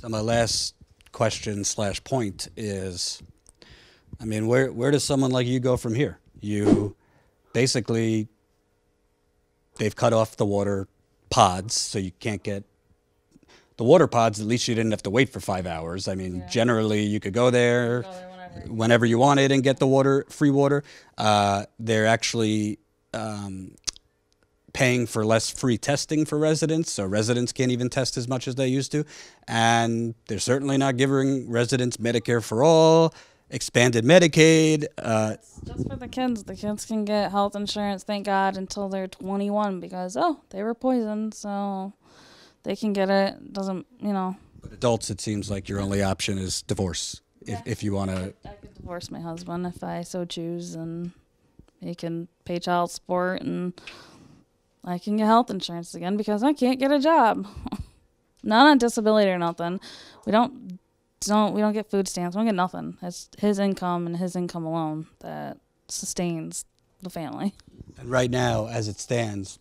So my last question slash point is, I mean, where does someone like you go from here? You basically, they've cut off the water pods, so you can't get the water pods. At least you didn't have to wait for 5 hours. I mean, Yeah. generally you could go there Go there whenever. whenever you wanted and get the water, free water. They're actually paying for less free testing for residents, so residents can't even test as much as they used to. And they're certainly not giving residents Medicare for all, expanded Medicaid. It's just for the kids. The kids can get health insurance, thank God, until they're 21 because, oh, they were poisoned, so they can get it. Doesn't, But adults, it seems like your only option is divorce if you want to. I could divorce my husband if I so choose, and he can pay child support, and I can get health insurance again because I can't get a job. Not on disability or nothing. We don't get food stamps. We don't get nothing. It's his income and his income alone that sustains the family. And right now, as it stands,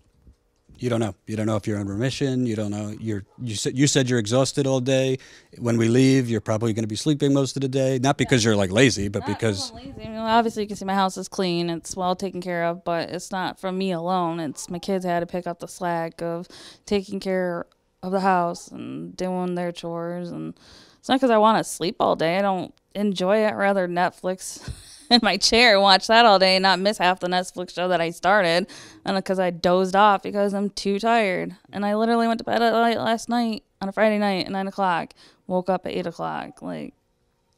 you don't know. You don't know if you're in remission. You don't know. You said you're exhausted all day. When we leave, you're probably going to be sleeping most of the day. Not because you're like lazy, but because I'm lazy. I mean, obviously, you can see my house is clean. It's well taken care of, but it's not from me alone. It's my kids had to pick up the slack of taking care of the house and doing their chores. And it's not because I want to sleep all day. I don't enjoy it. I'd rather Netflix in my chair and watch that all day and not miss half the Netflix show that I started. And because I dozed off because I'm too tired. And I literally went to bed at last night on a Friday night at 9 o'clock. Woke up at 8 o'clock. And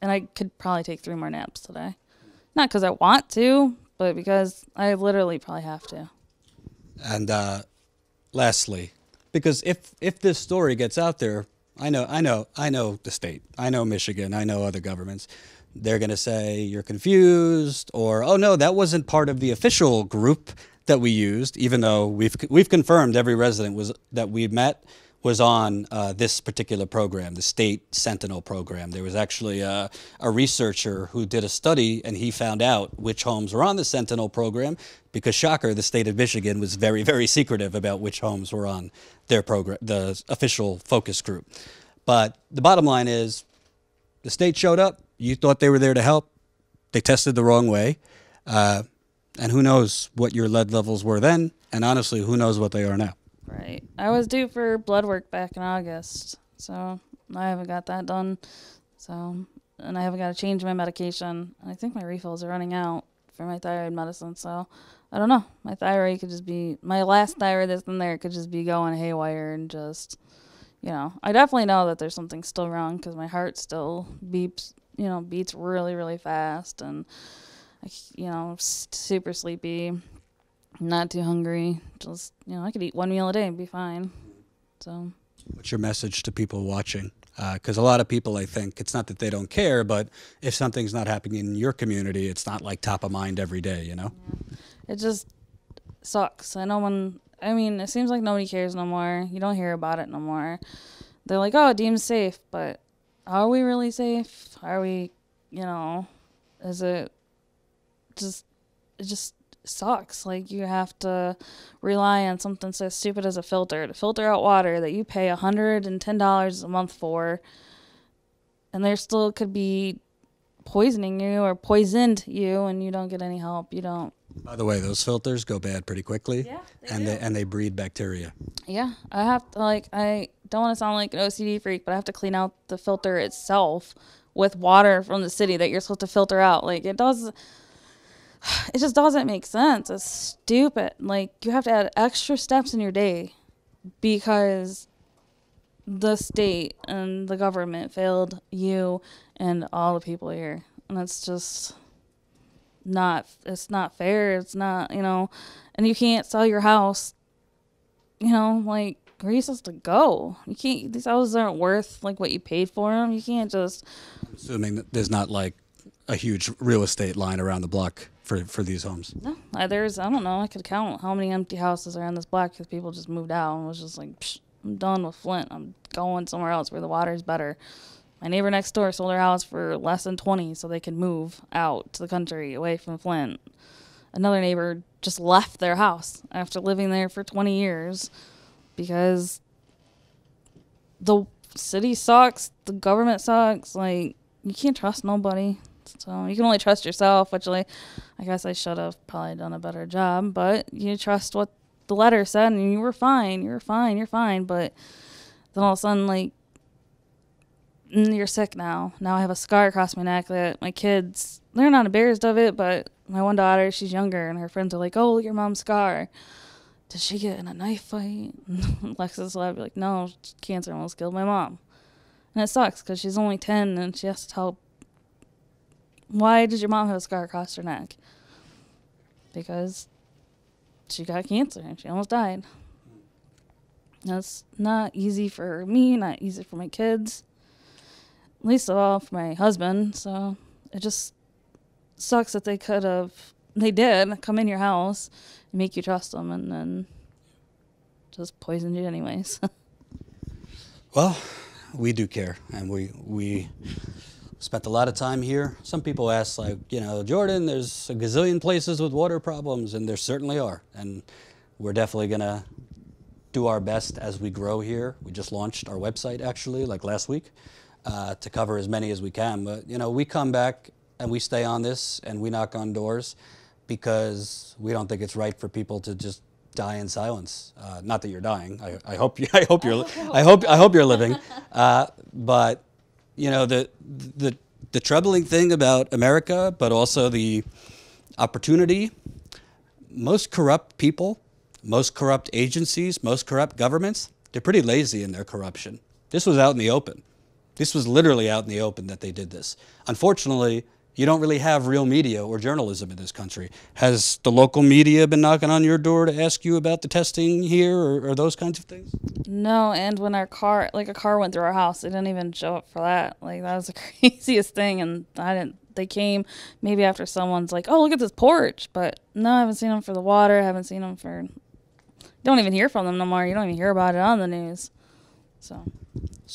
I could probably take 3 more naps today. Not because I want to, but because I literally probably have to. And lastly, because if this story gets out there, I know the state, I know Michigan, I know other governments. They're going to say you're confused, or oh no, that wasn't part of the official group that we used. Even though we've confirmed every resident that we met was on this particular program, the state Sentinel program. There was actually a researcher who did a study, and he found out which homes were on the Sentinel program because, shocker, the state of Michigan was very, very secretive about which homes were on their program, the official focus group. But the bottom line is the state showed up. You thought they were there to help. They tested the wrong way. And who knows what your lead levels were then, and honestly, who knows what they are now. Right. I was due for blood work back in August, so I haven't got that done. And I haven't got to change my medication. And I think my refills are running out for my thyroid medicine, so I don't know. My thyroid could just be, my last thyroid that's in there could just be going haywire and just, I definitely know that there's something still wrong because my heart still beeps really, really fast, and, super sleepy. Not too hungry. Just, I could eat one meal a day and be fine. So, what's your message to people watching? Because a lot of people, I think, it's not that they don't care, but if something's not happening in your community, it's not like top of mind every day, Yeah. It just sucks. It seems like nobody cares no more. You don't hear about it no more. They're like, oh, deemed safe, but are we really safe? Are we, is it just sucks. Like, you have to rely on something so stupid as a filter to filter out water that you pay $110 a month for, and there still could be poisoning you or poisoned you, and you don't get any help. You don't. By the way, those filters go bad pretty quickly, Yeah, and they breed bacteria. Yeah, I have to, I don't want to sound like an OCD freak, but I have to clean out the filter itself with water from the city that you're supposed to filter out. It just doesn't make sense. It's stupid. You have to add extra steps in your day because the state and the government failed you and all the people here. And it's just it's not fair. It's not, and you can't sell your house, where are you supposed to go? You can't, these houses aren't worth what you paid for them. You can't just. I'm assuming that there's not a huge real estate line around the block for these homes. No, I don't know. I could count how many empty houses are on this block because people just moved out and was just like, psh, I'm done with Flint. I'm going somewhere else where the water's better. My neighbor next door sold her house for less than 20 so they could move out to the country away from Flint. Another neighbor just left their house after living there for 20 years because the city sucks. The government sucks. Like, you can't trust nobody. So you can only trust yourself, which, like, I guess I should have probably done a better job. But you trust what the letter said, and you were fine. You're fine. You're fine. But then all of a sudden, like, you're sick now. Now I have a scar across my neck that my kids, they're not embarrassed of it, but my one daughter, she's younger, and her friends are like, oh, look at your mom's scar. Did she get in a knife fight? Lexus will be like, no, cancer almost killed my mom. And it sucks because she's only 10 and she has to tell, why did your mom have a scar across her neck? Because she got cancer and she almost died. That's not easy for me, not easy for my kids, least of all for my husband. So it just sucks that they did come in your house and make you trust them and then just poisoned you anyways. Well, we do care, and we spent a lot of time here. Some people ask, like, Jordan, there's a gazillion places with water problems, and there certainly are. And we're definitely going to do our best as we grow here. We just launched our website, actually, like last week, to cover as many as we can. But, we come back and we stay on this, and we knock on doors because we don't think it's right for people to just die in silence. Not that you're dying. I hope you're living. But the troubling thing about America, but also the opportunity, most corrupt people, most corrupt agencies, most corrupt governments, they're pretty lazy in their corruption. This was out in the open. This was literally out in the open that they did this. Unfortunately, you don't really have real media or journalism in this country. Has the local media been knocking on your door to ask you about the testing here or those kinds of things? No, and when a car went through our house, they didn't even show up for that. Like, that was the craziest thing, and they came maybe after someone's like, oh, look at this porch. But no, I haven't seen them for the water. I haven't seen them for, don't even hear from them no more. You don't even hear about it on the news. So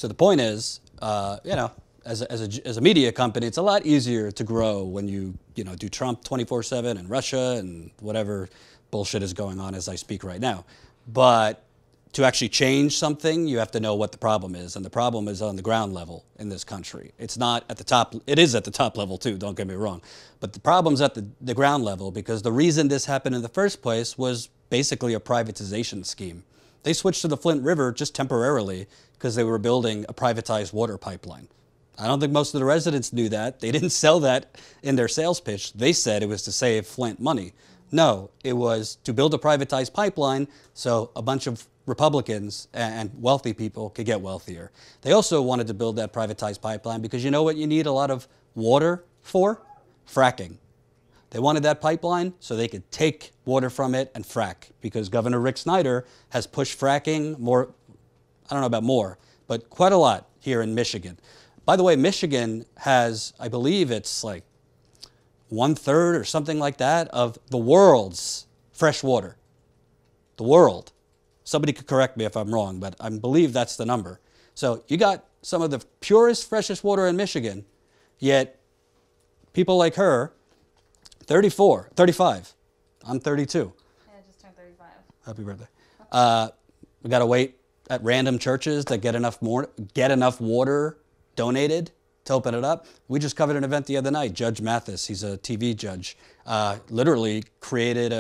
the point is, as a media company, it's a lot easier to grow when you do Trump 24/7 and Russia and whatever bullshit is going on as I speak right now. But to actually change something, you have to know what the problem is, and the problem is on the ground level in this country. It's not at the top. It is at the top level too, don't get me wrong. But the problem's at the ground level, because the reason this happened in the first place was basically a privatization scheme. They switched to the Flint River just temporarily because they were building a privatized water pipeline. I don't think most of the residents knew that. They didn't sell that in their sales pitch. They said it was to save Flint money. No, it was to build a privatized pipeline so a bunch of Republicans and wealthy people could get wealthier. They also wanted to build that privatized pipeline because you know what you need a lot of water for? Fracking. They wanted that pipeline so they could take water from it and frack, because Governor Rick Snyder has pushed fracking more, I don't know about more, but quite a lot here in Michigan. By the way, Michigan has, I believe it's like 1/3 or something like that of the world's fresh water. The world. Somebody could correct me if I'm wrong, but I believe that's the number. So you got some of the purest, freshest water in Michigan, yet people like her, 35. I'm 32. Yeah, I just turned 35. Happy birthday. We got to wait at random churches that get enough water donated to open it up. We just covered an event the other night. Judge Mathis, he's a TV judge, literally created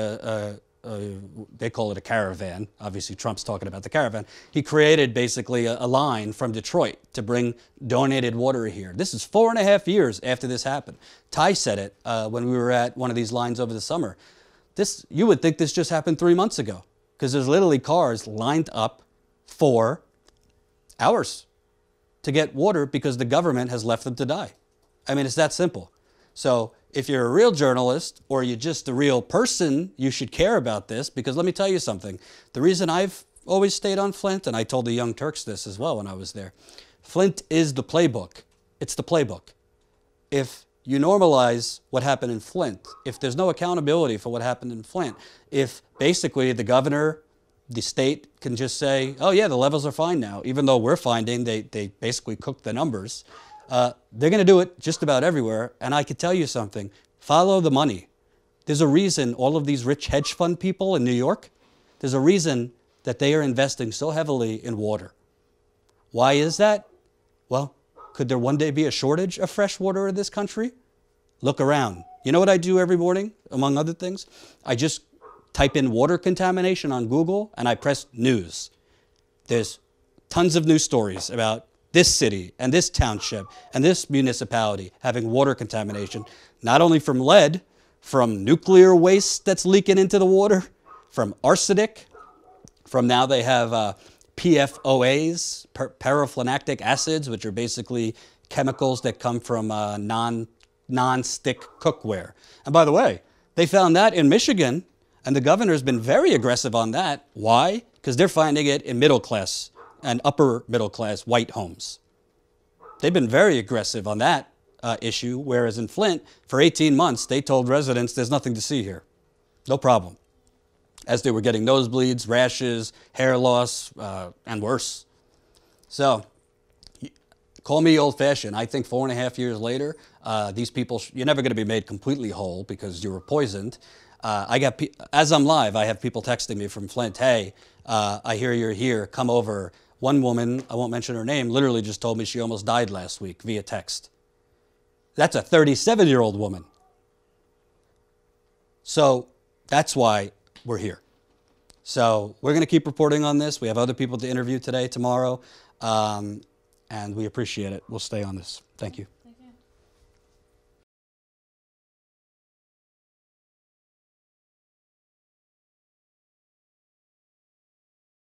they call it a caravan. Obviously, Trump's talking about the caravan. He created basically a line from Detroit to bring donated water here. This is 4.5 years after this happened. Ty said it when we were at one of these lines over the summer. You would think this just happened 3 months ago, because there's literally cars lined up for hours to get water because the government has left them to die. I mean, it's that simple. So if you're a real journalist or you're just a real person, you should care about this, because let me tell you something. The reason I've always stayed on Flint, and I told the Young Turks this as well when I was there, Flint is the playbook. It's the playbook. If you normalize what happened in Flint, if there's no accountability for what happened in Flint, if basically the governor, the state can just say, oh yeah, the levels are fine now, even though we're finding they basically cooked the numbers, they're going to do it just about everywhere. And I could tell you something, follow the money. There's a reason all of these rich hedge fund people in New York, there's a reason that they are investing so heavily in water. Why is that? Well, could there one day be a shortage of fresh water in this country? Look around. You know what I do every morning, among other things? I just type in water contamination on Google and I press news. There's tons of news stories about this city and this township and this municipality having water contamination, not only from lead, from nuclear waste that's leaking into the water, from arsenic, from now they have PFOAs, paraphenolic acids, which are basically chemicals that come from non-stick cookware. And by the way, they found that in Michigan, and the governor's been very aggressive on that. Why? Because they're finding it in middle class and upper middle class white homes. They've been very aggressive on that issue, whereas in Flint, for 18 months, they told residents there's nothing to see here. No problem. As they were getting nosebleeds, rashes, hair loss, and worse. So, call me old-fashioned. I think 4.5 years later, these people, you're never going to be made completely whole because you were poisoned. As I'm live, I have people texting me from Flint, hey, I hear you're here, come over. One woman, I won't mention her name, literally just told me she almost died last week via text. That's a 37-year-old woman. So that's why we're here. So we're going to keep reporting on this. We have other people to interview today, tomorrow, and we appreciate it. We'll stay on this. Thank you.